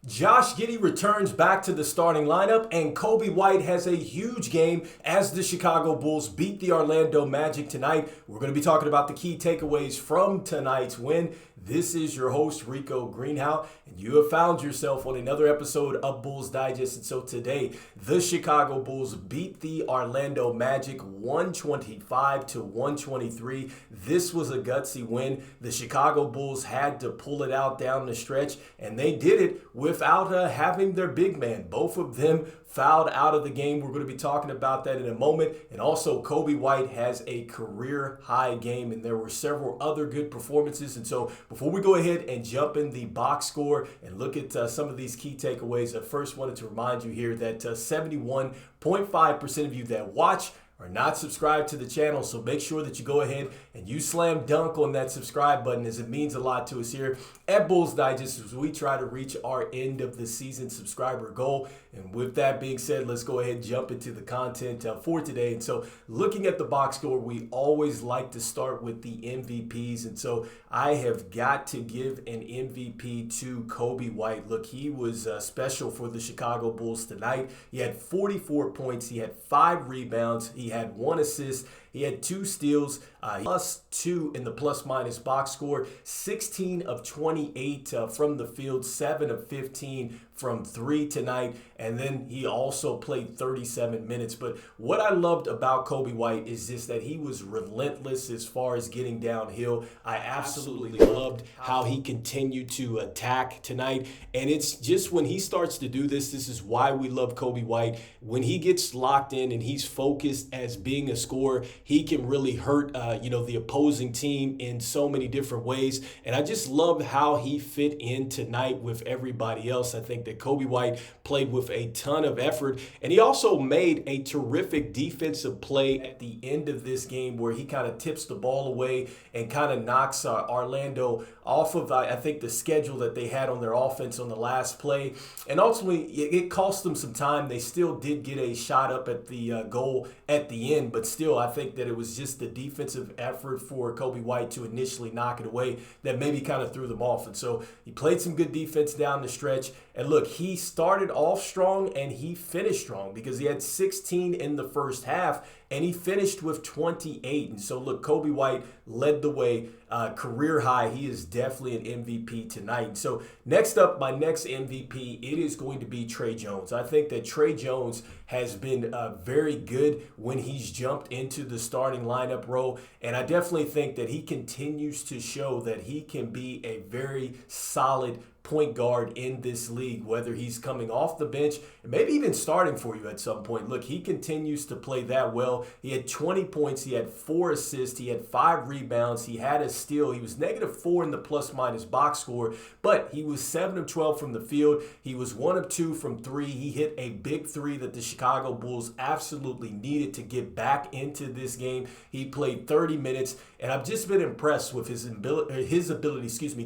Josh Giddey returns back to the starting lineup, and Coby White has a huge game as the Chicago Bulls beat the Orlando Magic tonight. We're going to be talking about the key takeaways from tonight's win. This is your host, Rico Greenhowe, and you have found yourself on another episode of Bulls Digest. And so today, the Chicago Bulls beat the Orlando Magic 125-123. This was a gutsy win. The Chicago Bulls had to pull it out down the stretch, and they did it without having their big man. Both of them fouled out of the game. We're going to be talking about that in a moment. And also, Coby White has a career-high game, and there were several other good performances. And so before we go ahead and jump in the box score and look at some of these key takeaways, I first wanted to remind you here that 71.5% of you that watch are not subscribed to the channel, so make sure that you go ahead and you slam dunk on that subscribe button, as it means a lot to us here at Bulls Digest as we try to reach our end of the season subscriber goal. And with that being said, let's go ahead and jump into the content for today. And so looking at the box score, we always like to start with the MVPs. And so I have got to give an MVP to Coby White. Look, he was special for the Chicago Bulls tonight. He had 44 points. He had 5 rebounds. He had 1 assist. He had 2 steals, +2 in the plus-minus box score, 16 of 28 from the field, 7 of 15 from 3 tonight, and then he also played 37 minutes. But what I loved about Coby White is just that he was relentless as far as getting downhill. I absolutely loved how he continued to attack tonight, and it's just when he starts to do this, this is why we love Coby White. When he gets locked in and he's focused as being a scorer, he can really hurt, the opposing team in so many different ways. And I just love how he fit in tonight with everybody else. I think that Coby White played with a ton of effort, and he also made a terrific defensive play at the end of this game where he kind of tips the ball away and kind of knocks Orlando off of, I think, the schedule that they had on their offense on the last play. And ultimately, it cost them some time. They still did get a shot up at the goal at the end, but still, I think that it was just the defensive effort for Coby White to initially knock it away that maybe kind of threw them off. And so he played some good defense down the stretch. And look, he started off strong and he finished strong because he had 16 in the first half and he finished with 28. And so look, Coby White led the way, career high. He is definitely an MVP tonight. So next up, my next MVP, it is going to be Tre Jones. I think that Tre Jones has been very good when he's jumped into the starting lineup role. And I definitely think that he continues to show that he can be a very solid point guard in this league, whether he's coming off the bench and maybe even starting for you at some point. Look, he continues to play that well. He had 20 points. He had 4 assists. He had 5 rebounds. He had a steal. He was -4 in the plus-minus box score, but he was 7 of 12 from the field. He was 1 of 2 from 3. He hit a big 3 that the Chicago Bulls absolutely needed to get back into this game. He played 30 minutes, and I've just been impressed with his ability,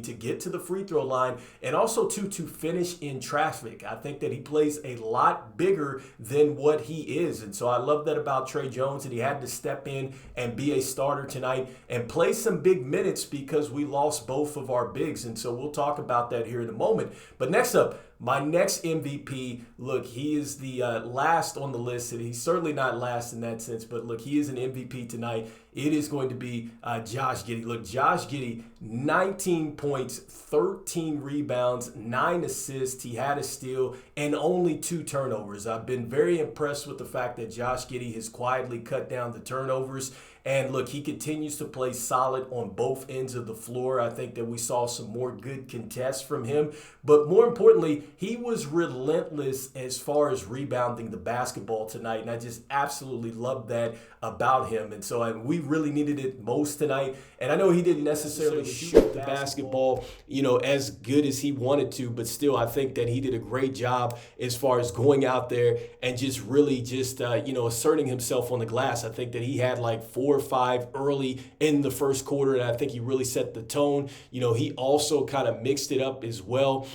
to get to the free throw line and also to finish in traffic. I think that he plays a lot bigger than what he is. And so I love that about Tre Jones, and he had to step in and be a starter tonight and play some big minutes because we lost both of our bigs. And so we'll talk about that here in a moment. But next up, my next MVP, look, he is the last on the list, and he's certainly not last in that sense, but look, he is an MVP tonight. It is going to be Josh Giddey. Look, Josh Giddey, 19 points, 13 rebounds, 9 assists. He had a steal and only 2 turnovers. I've been very impressed with the fact that Josh Giddey has quietly cut down the turnovers. And look, he continues to play solid on both ends of the floor. I think that we saw some more good contests from him. But more importantly, he was relentless as far as rebounding the basketball tonight. And I just absolutely loved that about him. And so we really needed it most tonight. And I know he didn't necessarily shoot the basketball, as good as he wanted to. But still, I think that he did a great job as far as going out there and just really asserting himself on the glass. I think that he had like 4 4 or 5 early in the first quarter, and I think he really set the tone. He also kind of mixed it up as well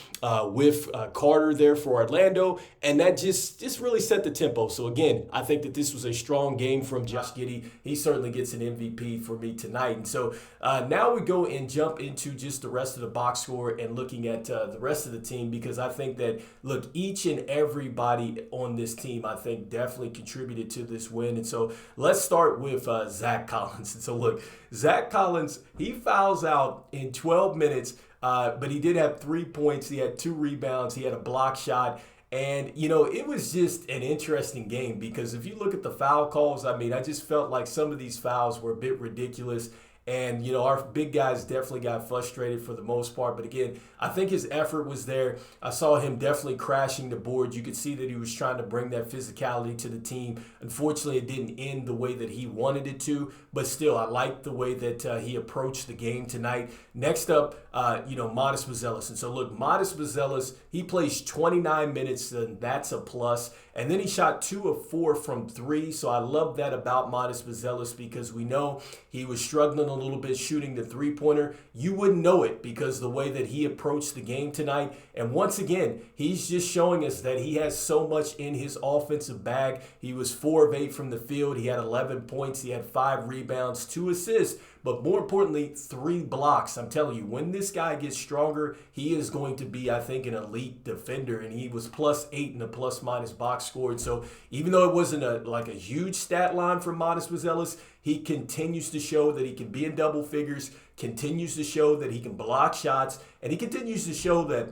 with Carter there for Orlando, and that just really set the tempo. So again, I think that this was a strong game from Josh Giddey. He certainly gets an MVP for me tonight. And so now we go and jump into just the rest of the box score and looking at the rest of the team, because I think that, look, each and everybody on this team, I think, definitely contributed to this win. And so let's start with Zac Collins. And so, look, Zac Collins, he fouls out in 12 minutes, but he did have 3 points. He had 2 rebounds. He had a block shot. And, it was just an interesting game, because if you look at the foul calls, I just felt like some of these fouls were a bit ridiculous. And, our big guys definitely got frustrated for the most part. But again, I think his effort was there. I saw him definitely crashing the board. You could see that he was trying to bring that physicality to the team. Unfortunately, it didn't end the way that he wanted it to. But still, I liked the way that he approached the game tonight. Next up, Modest Buzelis. And so, look, Modest Buzelis, he plays 29 minutes, and that's a plus. And then he shot 2 of 4 from 3. So I love that about Modest Buzelis, because we know he was struggling a little bit shooting the three-pointer. You wouldn't know it because the way that he approached the game tonight. And once again, he's just showing us that he has so much in his offensive bag. He was 4 of 8 from the field. He had 11 points. He had 5 rebounds, 2 assists. But more importantly, 3 blocks. I'm telling you, when this guy gets stronger, he is going to be, I think, an elite defender. And he was +8 in the plus-minus box score. And so even though it wasn't a huge stat line for Modest Buzelis, he continues to show that he can be in double figures, continues to show that he can block shots, and he continues to show that,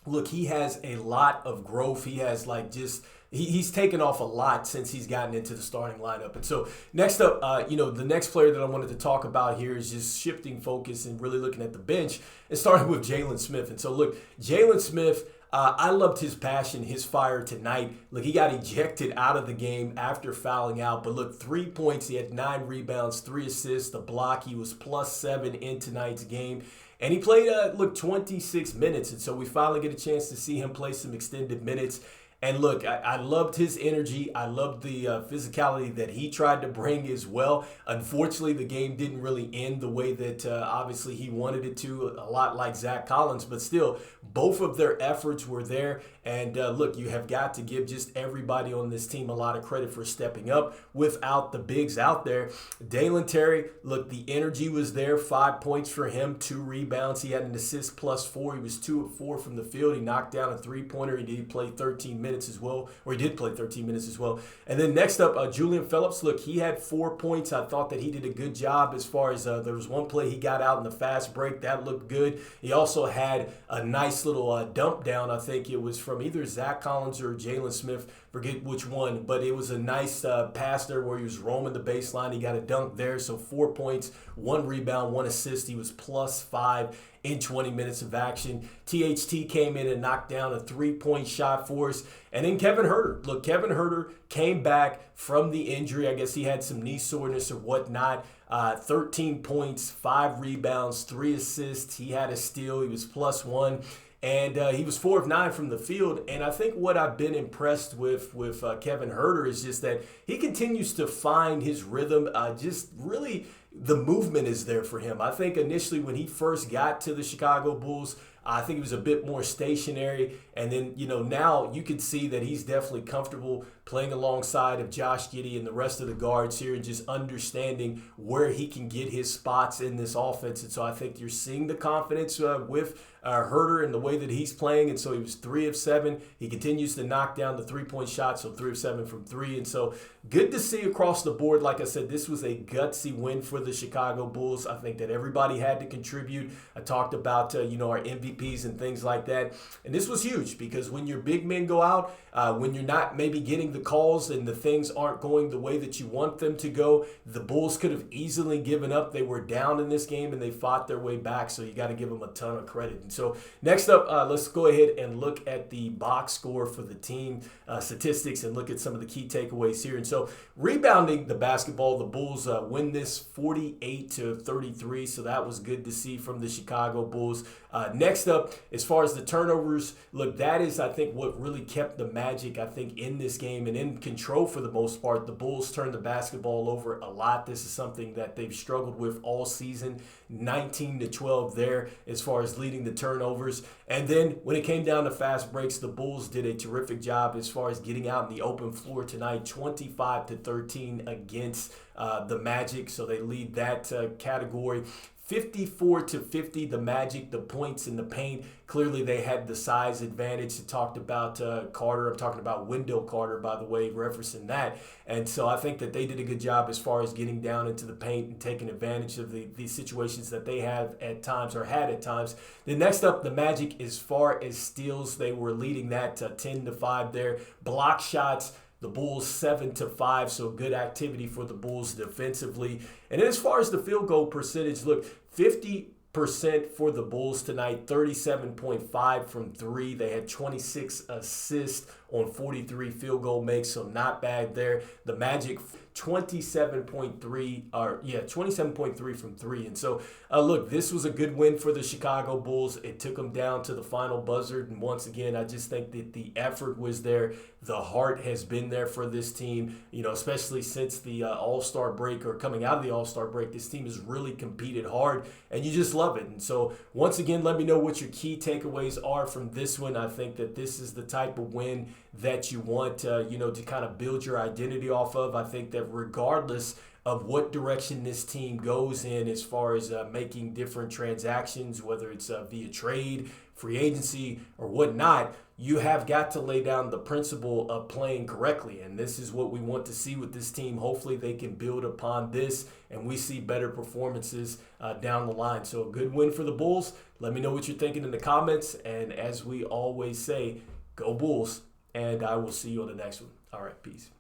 look, he has a lot of growth. He has he's taken off a lot since he's gotten into the starting lineup. And so next up, the next player that I wanted to talk about here is just shifting focus and really looking at the bench and starting with Jalen Smith. And so, look, Jalen Smith, I loved his passion, his fire tonight. Look, he got ejected out of the game after fouling out. But look, 3 points. He had 9 rebounds, 3 assists, a block. He was +7 in tonight's game. And he played, 26 minutes. And so we finally get a chance to see him play some extended minutes. And look, I loved his energy. I loved the physicality that he tried to bring as well. Unfortunately, the game didn't really end the way that obviously he wanted it to, a lot like Zac Collins. But still, both of their efforts were there. And look, you have got to give just everybody on this team a lot of credit for stepping up without the bigs out there. Dalen Terry, look, the energy was there. 5 points for him, 2 rebounds. He had an assist +4. He was 2 of 4 from the field. He knocked down a three-pointer. He did play 13 minutes as well, or he did play 13 minutes as well. And then next up, Julian Phillips. Look, he had 4 points. I thought that he did a good job as far as there was one play he got out in the fast break. That looked good. He also had a nice little dump down. I think it was from either Zac Collins or Jalen Smith, forget which one, but it was a nice pass there where he was roaming the baseline. He got a dunk there, so 4 points, 1 rebound, 1 assist. He was +5 in 20 minutes of action. THT came in and knocked down a 3-point shot for us. And then Kevin Huerter. Look, Kevin Huerter came back from the injury. I guess he had some knee soreness or whatnot. 13 points, 5 rebounds, 3 assists. He had a steal. He was +1. And he was 4 of 9 from the field. And I think what I've been impressed with Kevin Huerter is just that he continues to find his rhythm. Just really, the movement is there for him. I think initially when he first got to the Chicago Bulls, I think he was a bit more stationary. And then, now you can see that he's definitely comfortable playing alongside of Josh Giddey and the rest of the guards here and just understanding where he can get his spots in this offense. And so I think you're seeing the confidence with Huerter and the way that he's playing. And so he was 3 of 7. He continues to knock down the 3-point shot, so 3 of 7 from 3. And so good to see across the board. Like I said, this was a gutsy win for the Chicago Bulls. I think that everybody had to contribute. I talked about, our MVPs and things like that. And this was huge because when your big men go out, when you're not maybe getting the calls and the things aren't going the way that you want them to go, the Bulls could have easily given up. They were down in this game and they fought their way back. So you got to give them a ton of credit. And so next up, let's go ahead and look at the box score for the team statistics and look at some of the key takeaways here. And so rebounding the basketball, the Bulls win this 48-33. So that was good to see from the Chicago Bulls. Next up, as far as the turnovers, look, that is, I think, what really kept the Magic, I think, in this game and in control for the most part. The Bulls turned the basketball over a lot. This is something that they've struggled with all season. 19-12 there as far as leading the turnovers. And then when it came down to fast breaks, the Bulls did a terrific job as far as getting out in the open floor tonight, 25-13 against the Magic. So they lead that category. 54-50, the Magic, the points in the paint. Clearly, they had the size advantage. I talked about Carter. I'm talking about Wendell Carter, by the way, referencing that. And so I think that they did a good job as far as getting down into the paint and taking advantage of the situations that they have at times or had at times. Then next up, the Magic, as far as steals, they were leading that 10-5 there. Block shots, the Bulls 7-5, so good activity for the Bulls defensively. And then as far as the field goal percentage, look, 50% for the Bulls tonight, 37.5 from three. They had 26 assists on 43 field goal makes, so not bad there. The Magic 27.3 from three. And so, look, this was a good win for the Chicago Bulls. It took them down to the final buzzer. And once again, I just think that the effort was there. The heart has been there for this team, especially since the All-Star break or coming out of the All-Star break. This team has really competed hard, and you just love it. And so, once again, let me know what your key takeaways are from this one. I think that this is the type of win that you want, to kind of build your identity off of. I think that regardless of what direction this team goes in as far as making different transactions, whether it's via trade, free agency, or whatnot, you have got to lay down the principle of playing correctly. And this is what we want to see with this team. Hopefully they can build upon this and we see better performances down the line. So a good win for the Bulls. Let me know what you're thinking in the comments. And as we always say, go Bulls. And I will see you on the next one. All right, peace.